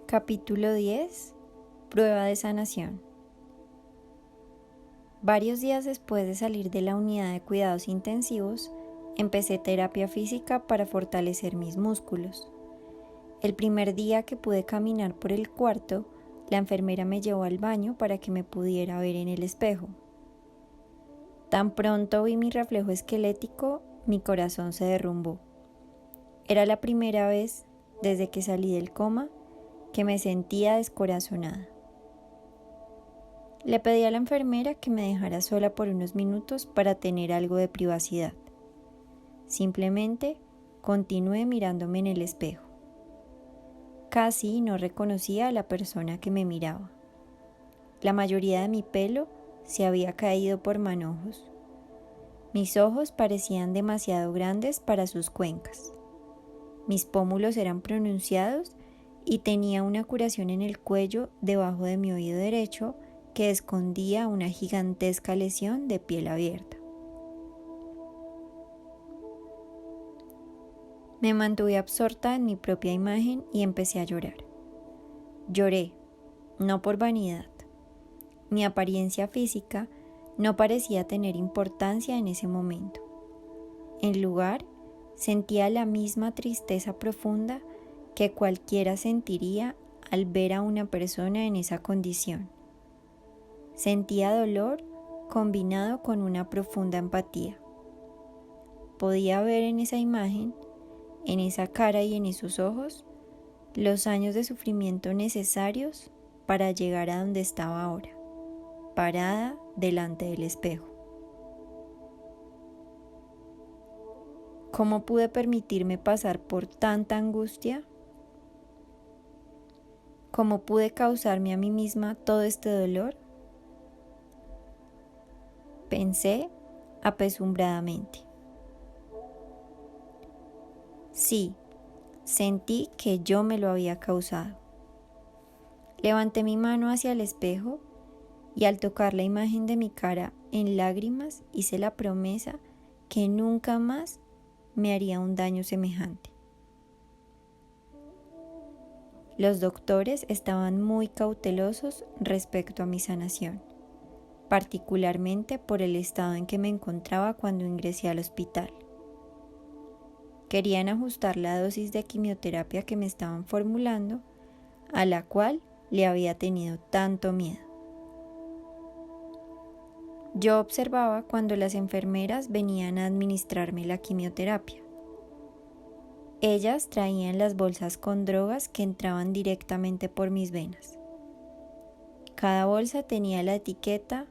Capítulo 10. Prueba de sanación. Varios días después de salir de la unidad de cuidados intensivos, empecé terapia física para fortalecer mis músculos. El primer día que pude caminar por el cuarto, la enfermera me llevó al baño para que me pudiera ver en el espejo. Tan pronto vi mi reflejo esquelético, mi corazón se derrumbó. Era la primera vez, desde que salí del coma, que me sentía descorazonada. Le pedí a la enfermera que me dejara sola por unos minutos para tener algo de privacidad. Simplemente continué mirándome en el espejo. Casi no reconocía a la persona que me miraba. La mayoría de mi pelo se había caído por manojos. Mis ojos parecían demasiado grandes para sus cuencas. Mis pómulos eran pronunciados y tenía una curación en el cuello debajo de mi oído derecho que escondía una gigantesca lesión de piel abierta. Me mantuve absorta en mi propia imagen y empecé a llorar. Lloré, no por vanidad. Mi apariencia física no parecía tener importancia en ese momento. En lugar, sentía la misma tristeza profunda que cualquiera sentiría al ver a una persona en esa condición. Sentía dolor combinado con una profunda empatía. Podía ver en esa imagen, en esa cara y en esos ojos, los años de sufrimiento necesarios para llegar a donde estaba ahora, parada delante del espejo. ¿Cómo pude permitirme pasar por tanta angustia? ¿Cómo pude causarme a mí misma todo este dolor? Pensé apesumbradamente. Sí, sentí que yo me lo había causado. Levanté mi mano hacia el espejo y al tocar la imagen de mi cara en lágrimas hice la promesa que nunca más me haría un daño semejante. Los doctores estaban muy cautelosos respecto a mi sanación, particularmente por el estado en que me encontraba cuando ingresé al hospital. Querían ajustar la dosis de quimioterapia que me estaban formulando, a la cual le había tenido tanto miedo. Yo observaba cuando las enfermeras venían a administrarme la quimioterapia. Ellas traían las bolsas con drogas que entraban directamente por mis venas. Cada bolsa tenía la etiqueta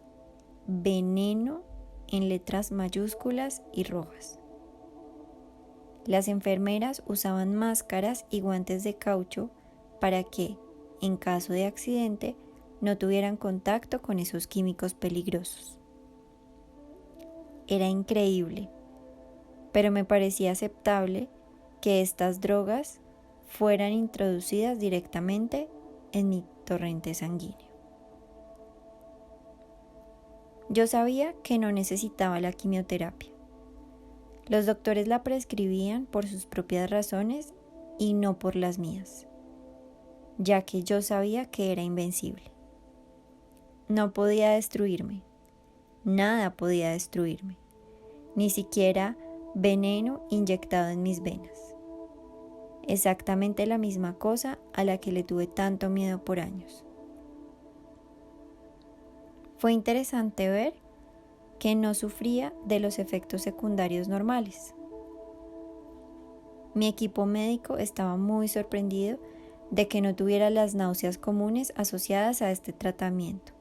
veneno en letras mayúsculas y rojas. Las enfermeras usaban máscaras y guantes de caucho para que, en caso de accidente, no tuvieran contacto con esos químicos peligrosos. Era increíble, pero me parecía aceptable que estas drogas fueran introducidas directamente en mi torrente sanguíneo. Yo sabía que no necesitaba la quimioterapia. Los doctores la prescribían por sus propias razones y no por las mías, ya que yo sabía que era invencible. No podía destruirme, nada podía destruirme, ni siquiera veneno inyectado en mis venas. Exactamente la misma cosa a la que le tuve tanto miedo por años. Fue interesante ver que no sufría de los efectos secundarios normales. Mi equipo médico estaba muy sorprendido de que no tuviera las náuseas comunes asociadas a este tratamiento.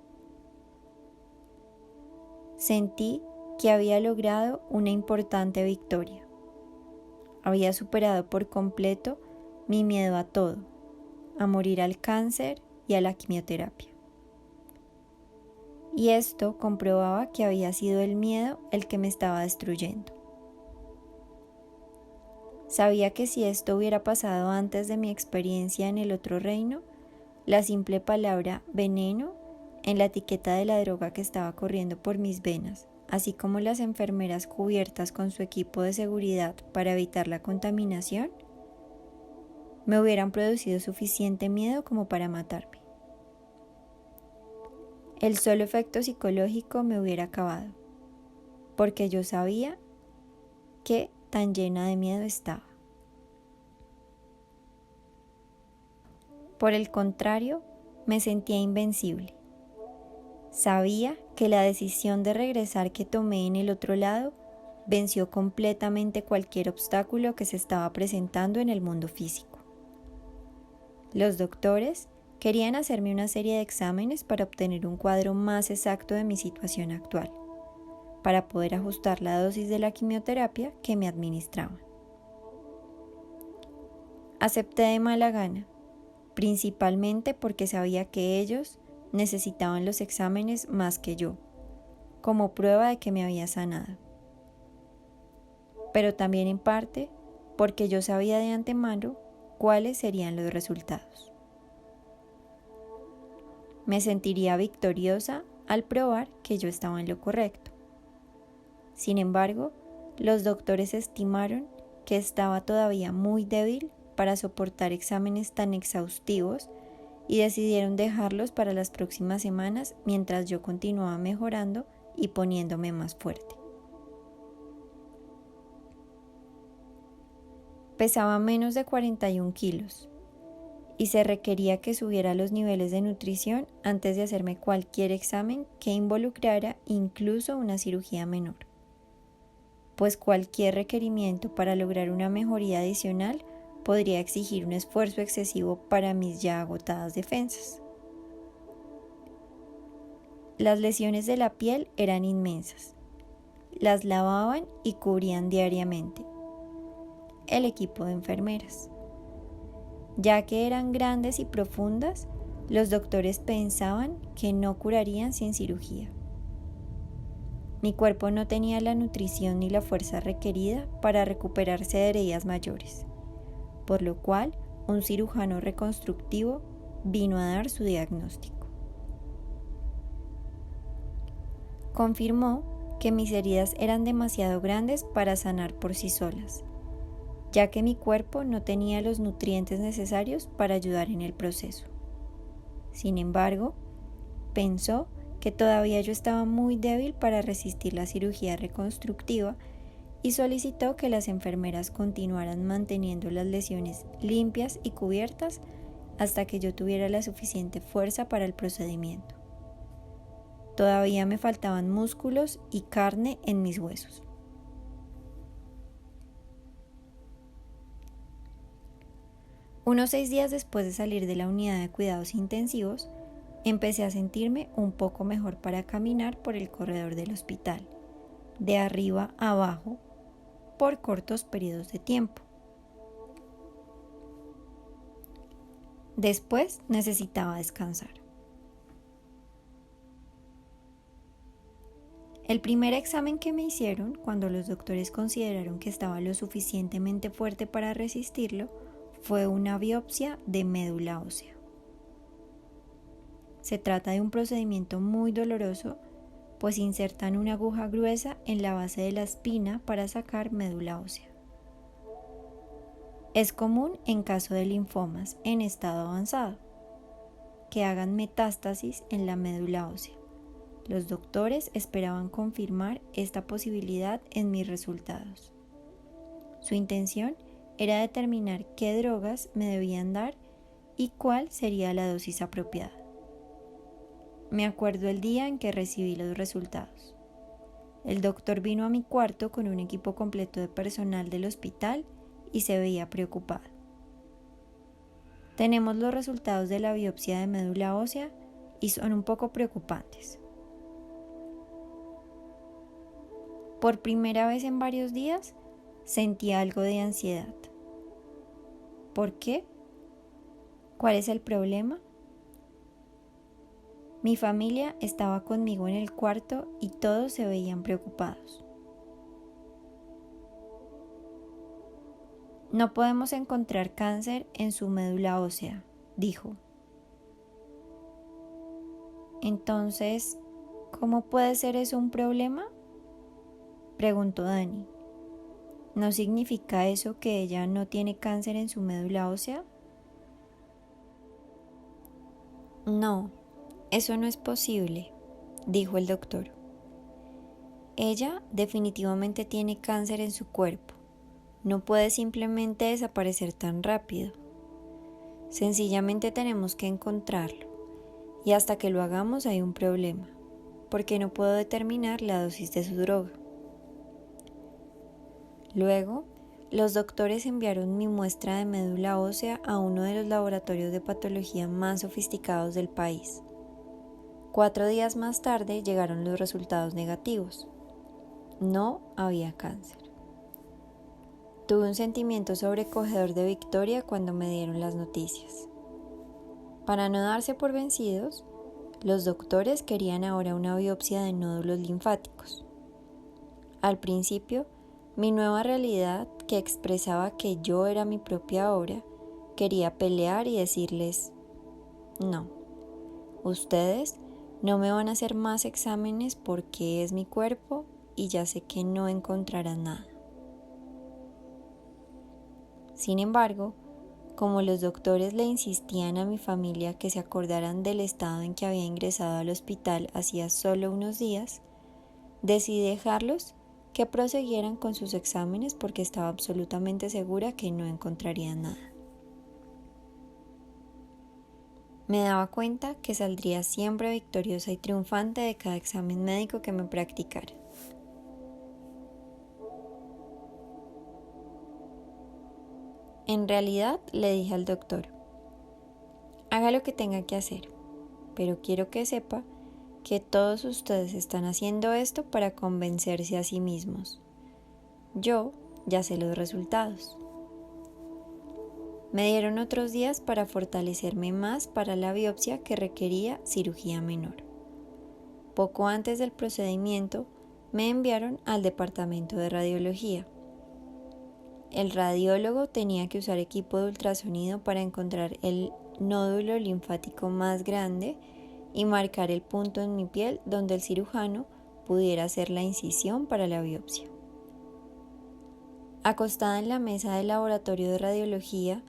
Sentí que había logrado una importante victoria. Había superado por completo mi miedo a todo, a morir al cáncer y a la quimioterapia. Y esto comprobaba que había sido el miedo el que me estaba destruyendo. Sabía que si esto hubiera pasado antes de mi experiencia en el otro reino, la simple palabra veneno en la etiqueta de la droga que estaba corriendo por mis venas, así como las enfermeras cubiertas con su equipo de seguridad para evitar la contaminación, me hubieran producido suficiente miedo como para matarme. El solo efecto psicológico me hubiera acabado, porque yo sabía que tan llena de miedo estaba. Por el contrario, me sentía invencible. Sabía que la decisión de regresar que tomé en el otro lado venció completamente cualquier obstáculo que se estaba presentando en el mundo físico. Los doctores querían hacerme una serie de exámenes para obtener un cuadro más exacto de mi situación actual, para poder ajustar la dosis de la quimioterapia que me administraban. Acepté de mala gana, principalmente porque sabía que ellos necesitaban los exámenes más que yo, como prueba de que me había sanado. Pero también en parte porque yo sabía de antemano cuáles serían los resultados. Me sentiría victoriosa al probar que yo estaba en lo correcto. Sin embargo, los doctores estimaron que estaba todavía muy débil para soportar exámenes tan exhaustivos y decidieron dejarlos para las próximas semanas mientras yo continuaba mejorando y poniéndome más fuerte. Pesaba menos de 41 kilos y se requería que subiera los niveles de nutrición antes de hacerme cualquier examen que involucrara incluso una cirugía menor, pues cualquier requerimiento para lograr una mejoría adicional podría exigir un esfuerzo excesivo para mis ya agotadas defensas. Las lesiones de la piel eran inmensas. Las lavaban y cubrían diariamente el equipo de enfermeras. Ya que eran grandes y profundas, los doctores pensaban que no curarían sin cirugía. Mi cuerpo no tenía la nutrición ni la fuerza requerida para recuperarse de heridas mayores, por lo cual un cirujano reconstructivo vino a dar su diagnóstico. Confirmó que mis heridas eran demasiado grandes para sanar por sí solas, ya que mi cuerpo no tenía los nutrientes necesarios para ayudar en el proceso. Sin embargo, pensó que todavía yo estaba muy débil para resistir la cirugía reconstructiva y solicitó que las enfermeras continuaran manteniendo las lesiones limpias y cubiertas hasta que yo tuviera la suficiente fuerza para el procedimiento. Todavía me faltaban músculos y carne en mis huesos. Unos 6 días después de salir de la unidad de cuidados intensivos, empecé a sentirme un poco mejor para caminar por el corredor del hospital, de arriba a abajo, por cortos periodos de tiempo. Después necesitaba descansar. El primer examen que me hicieron, cuando los doctores consideraron que estaba lo suficientemente fuerte para resistirlo, fue una biopsia de médula ósea. Se trata de un procedimiento muy doloroso, pues insertan una aguja gruesa en la base de la espina para sacar médula ósea. Es común en caso de linfomas en estado avanzado, que hagan metástasis en la médula ósea. Los doctores esperaban confirmar esta posibilidad en mis resultados. Su intención era determinar qué drogas me debían dar y cuál sería la dosis apropiada. Me acuerdo el día en que recibí los resultados. El doctor vino a mi cuarto con un equipo completo de personal del hospital y se veía preocupado. Tenemos los resultados de la biopsia de médula ósea y son un poco preocupantes. Por primera vez en varios días sentí algo de ansiedad. ¿Por qué? ¿Cuál es el problema? Mi familia estaba conmigo en el cuarto y todos se veían preocupados. No podemos encontrar cáncer en su médula ósea, dijo. Entonces, ¿cómo puede ser eso un problema?, preguntó Dani. ¿No significa eso que ella no tiene cáncer en su médula ósea?, No, eso no es posible, dijo el doctor. Ella definitivamente tiene cáncer en su cuerpo. No puede simplemente desaparecer tan rápido. Sencillamente tenemos que encontrarlo. Y hasta que lo hagamos hay un problema, porque no puedo determinar la dosis de su droga. Luego, los doctores enviaron mi muestra de médula ósea a uno de los laboratorios de patología más sofisticados del país. 4 días más tarde llegaron los resultados negativos. No había cáncer. Tuve un sentimiento sobrecogedor de victoria cuando me dieron las noticias. Para no darse por vencidos, los doctores querían ahora una biopsia de nódulos linfáticos. Al principio, mi nueva realidad, que expresaba que yo era mi propia obra, quería pelear y decirles, no, ustedes no me van a hacer más exámenes porque es mi cuerpo y ya sé que no encontrarán nada. Sin embargo, como los doctores le insistían a mi familia que se acordaran del estado en que había ingresado al hospital hacía solo unos días, decidí dejarlos que prosiguieran con sus exámenes porque estaba absolutamente segura que no encontrarían nada. Me daba cuenta que saldría siempre victoriosa y triunfante de cada examen médico que me practicara. En realidad, le dije al doctor, haga lo que tenga que hacer, pero quiero que sepa que todos ustedes están haciendo esto para convencerse a sí mismos. Yo ya sé los resultados. Me dieron otros días para fortalecerme más para la biopsia que requería cirugía menor. Poco antes del procedimiento, me enviaron al departamento de radiología. El radiólogo tenía que usar equipo de ultrasonido para encontrar el nódulo linfático más grande y marcar el punto en mi piel donde el cirujano pudiera hacer la incisión para la biopsia. Acostada en la mesa del laboratorio de radiología,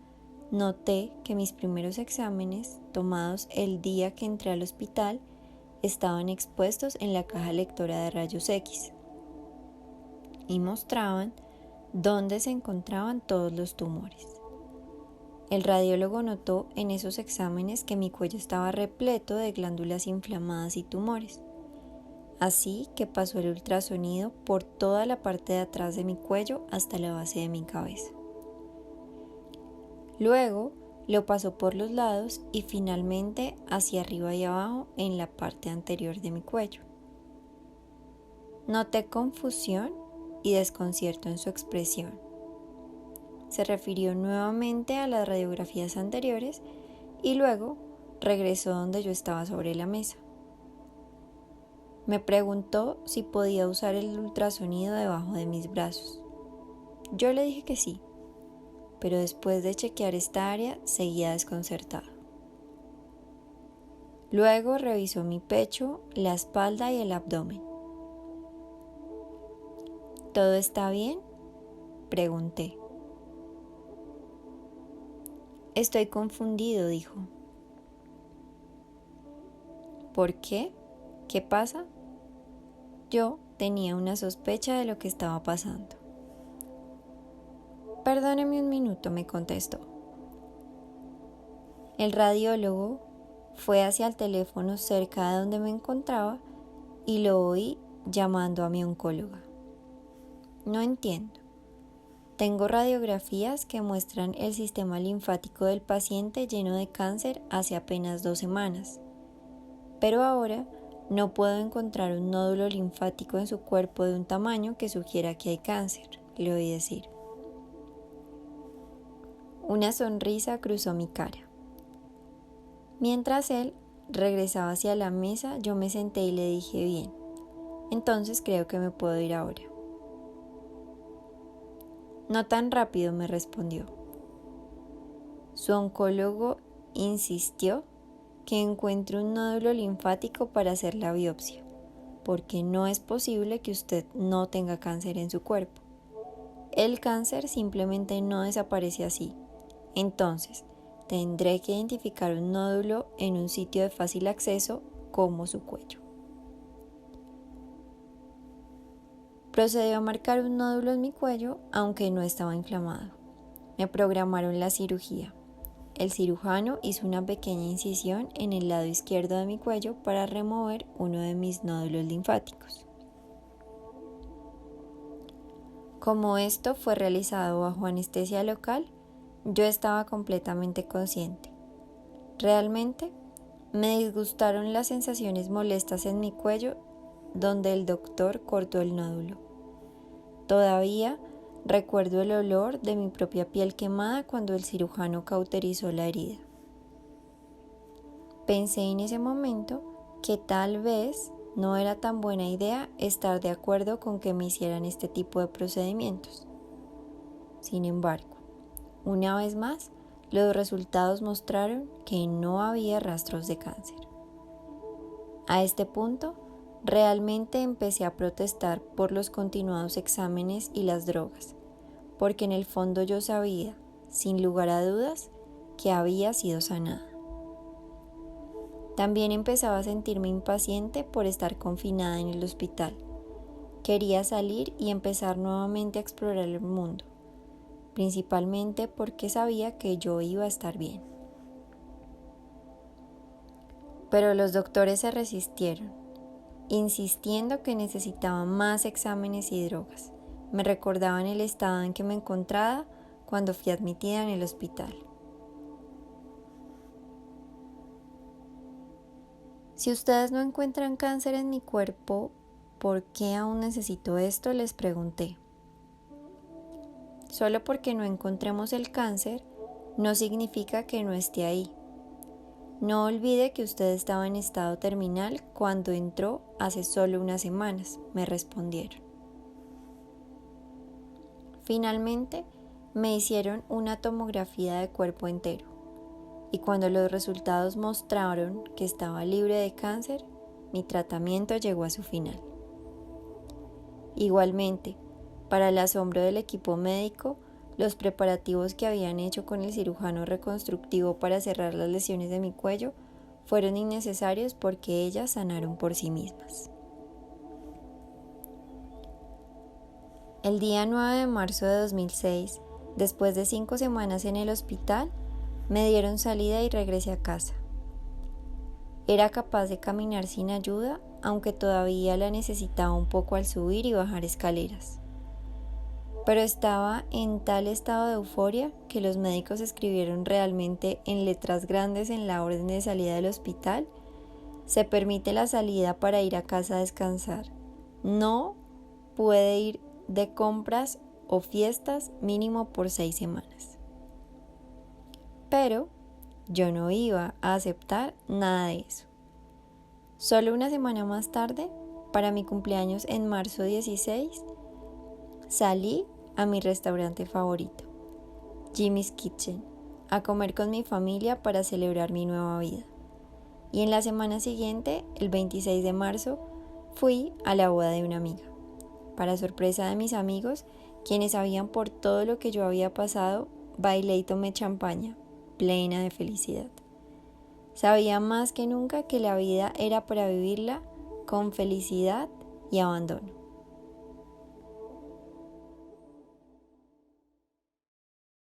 noté que mis primeros exámenes, tomados el día que entré al hospital, estaban expuestos en la caja lectora de rayos X y mostraban dónde se encontraban todos los tumores. El radiólogo notó en esos exámenes que mi cuello estaba repleto de glándulas inflamadas y tumores, así que pasó el ultrasonido por toda la parte de atrás de mi cuello hasta la base de mi cabeza. Luego lo pasó por los lados y finalmente hacia arriba y abajo en la parte anterior de mi cuello. Noté confusión y desconcierto en su expresión. Se refirió nuevamente a las radiografías anteriores y luego regresó donde yo estaba sobre la mesa. Me preguntó si podía usar el ultrasonido debajo de mis brazos. Yo le dije que sí, pero después de chequear esta área seguía desconcertado. Luego revisó mi pecho, la espalda y el abdomen. ¿Todo está bien?, pregunté. Estoy confundido, dijo. ¿Por qué? ¿Qué pasa? Yo tenía una sospecha de lo que estaba pasando. Perdóneme un minuto, me contestó. El radiólogo fue hacia el teléfono cerca de donde me encontraba y lo oí llamando a mi oncóloga. No entiendo. Tengo radiografías que muestran el sistema linfático del paciente lleno de cáncer hace apenas 2 semanas. Pero ahora no puedo encontrar un nódulo linfático en su cuerpo de un tamaño que sugiera que hay cáncer, le oí decir. Una sonrisa cruzó mi cara. Mientras él regresaba hacia la mesa, yo me senté y le dije, bien, entonces creo que me puedo ir ahora. No tan rápido, me respondió. Su oncólogo insistió que encuentre un nódulo linfático para hacer la biopsia, porque no es posible que usted no tenga cáncer en su cuerpo. El cáncer simplemente no desaparece así. Entonces, tendré que identificar un nódulo en un sitio de fácil acceso como su cuello. Procedió a marcar un nódulo en mi cuello, aunque no estaba inflamado. Me programaron la cirugía. El cirujano hizo una pequeña incisión en el lado izquierdo de mi cuello para remover uno de mis nódulos linfáticos. Como esto fue realizado bajo anestesia local, yo estaba completamente consciente. Realmente, me disgustaron las sensaciones molestas en mi cuello donde el doctor cortó el nódulo. Todavía recuerdo el olor de mi propia piel quemada cuando el cirujano cauterizó la herida. Pensé en ese momento que tal vez no era tan buena idea estar de acuerdo con que me hicieran este tipo de procedimientos. Sin embargo, una vez más, los resultados mostraron que no había rastros de cáncer. A este punto, realmente empecé a protestar por los continuados exámenes y las drogas, porque en el fondo yo sabía, sin lugar a dudas, que había sido sanada. También empezaba a sentirme impaciente por estar confinada en el hospital. Quería salir y empezar nuevamente a explorar el mundo, principalmente porque sabía que yo iba a estar bien. Pero los doctores se resistieron, insistiendo que necesitaba más exámenes y drogas. Me recordaban el estado en que me encontraba cuando fui admitida en el hospital. Si ustedes no encuentran cáncer en mi cuerpo, ¿por qué aún necesito esto?, les pregunté. Solo porque no encontremos el cáncer, no significa que no esté ahí. No olvide que usted estaba en estado terminal cuando entró hace solo unas semanas, me respondieron. Finalmente, me hicieron una tomografía de cuerpo entero. Y cuando los resultados mostraron que estaba libre de cáncer, mi tratamiento llegó a su final. Igualmente, para el asombro del equipo médico, los preparativos que habían hecho con el cirujano reconstructivo para cerrar las lesiones de mi cuello fueron innecesarios porque ellas sanaron por sí mismas. El día 9 de marzo de 2006, después de 5 semanas en el hospital, me dieron salida y regresé a casa. Era capaz de caminar sin ayuda, aunque todavía la necesitaba un poco al subir y bajar escaleras. Pero estaba en tal estado de euforia que los médicos escribieron realmente en letras grandes en la orden de salida del hospital: se permite la salida para ir a casa a descansar. No puede ir de compras o fiestas mínimo por 6 semanas. Pero yo no iba a aceptar nada de eso. Solo una semana más tarde, para mi cumpleaños en marzo 16, salí a mi restaurante favorito, Jimmy's Kitchen, a comer con mi familia para celebrar mi nueva vida. Y en la semana siguiente, el 26 de marzo, fui a la boda de una amiga. Para sorpresa de mis amigos, quienes sabían por todo lo que yo había pasado, bailé y tomé champaña, plena de felicidad. Sabía más que nunca que la vida era para vivirla con felicidad y abandono.